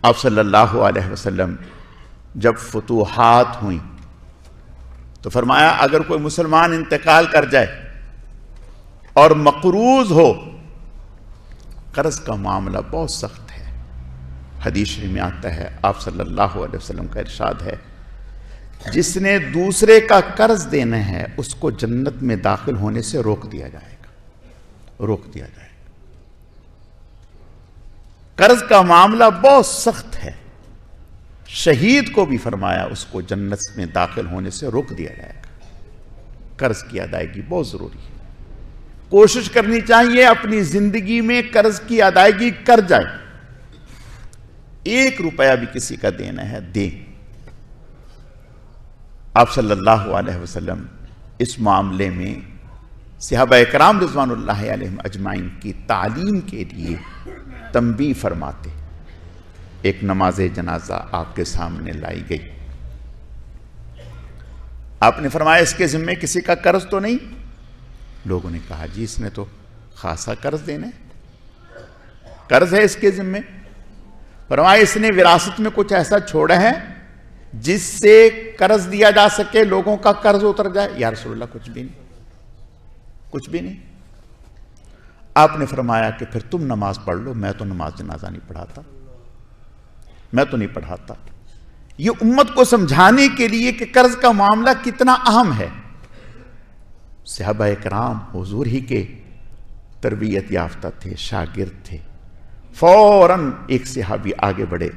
आप सल्लल्लाहु अलैहि वसल्लम जब फतूहात हुई तो फरमाया अगर कोई मुसलमान इंतकाल कर जाए और मकरूज हो, कर्ज का मामला बहुत सख्त है। हदीस शरीफ में आता है, आप सल्लल्लाहु अलैहि वसल्लम का इरशाद है, जिसने दूसरे का कर्ज देना है उसको जन्नत में दाखिल होने से रोक दिया जाएगा, रोक दिया जाएगा। कर्ज का मामला बहुत सख्त है। शहीद को भी फरमाया उसको जन्नत में दाखिल होने से रोक दिया जाएगा। कर्ज की अदायगी बहुत जरूरी है। कोशिश करनी चाहिए अपनी जिंदगी में कर्ज की अदायगी कर जाए। 1 रुपया भी किसी का देना है, दे। आप सल्लल्लाहु अलैहि वसल्लम इस मामले में सहाबा इकराम रिज़वानुल्लाहि अलैहिम अजमाइन की तालीम के लिए तंबीह फरमाते। एक नमाज जनाजा आपके सामने लाई गई। आपने फरमाया इसके जिम्मे किसी का कर्ज तो नहीं? लोगों ने कहा जी इसने तो खासा कर्ज देना है, कर्ज है इसके जिम्मे। फरमाया इसने विरासत में कुछ ऐसा छोड़ा है जिससे कर्ज दिया जा सके, लोगों का कर्ज उतर जाए। या रसूलल्लाह कुछ भी नहीं, कुछ भी नहीं। आपने फरमाया कि फिर तुम नमाज पढ़ लो, मैं तो नमाज जनाजा नहीं पढ़ाता, मैं तो नहीं पढ़ाता। ये उम्मत को समझाने के लिए कि कर्ज का मामला कितना अहम है। सहाबा इकराम हुजूर ही के तरबियत याफ्ता थे, शागिर्द थे। फौरन एक सहाबी आगे बढ़े,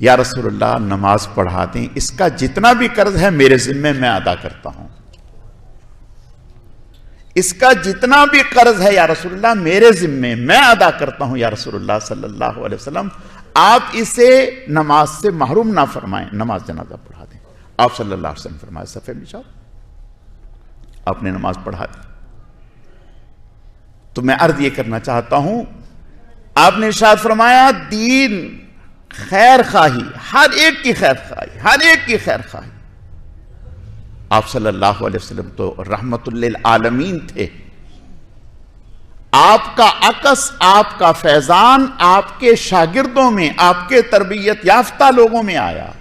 या रसूलल्लाह नमाज पढ़ा दें, इसका जितना भी कर्ज है मेरे जिम्मे मैं अदा करता हूं। इसका जितना भी कर्ज है या रसूलल्लाह मेरे जिम्मे मैं अदा करता हूं। या रसूलल्लाह सल्लल्लाहु अलैहि वसल्लम आप इसे नमाज से महरूम ना फरमाएं, नमाज जनाजा पढ़ा दें। आप सल्लल्लाहु अलैहि वसल्लम फरमाए सफे में जाओ। आपने नमाज पढ़ा दी। तो मैं अर्ज ये करना चाहता हूं, आपने इरशाद फरमाया दीन खैर खाही, हर एक की खैर खाही, हर एक की खैर खाही। आप सल्लल्लाहु अलैहि वसल्लम तो रहमतुल लिल आलमीन थे। आपका अकस, आपका फैजान आपके शागिर्दों में, आपके तरबियत याफ्ता लोगों में आया।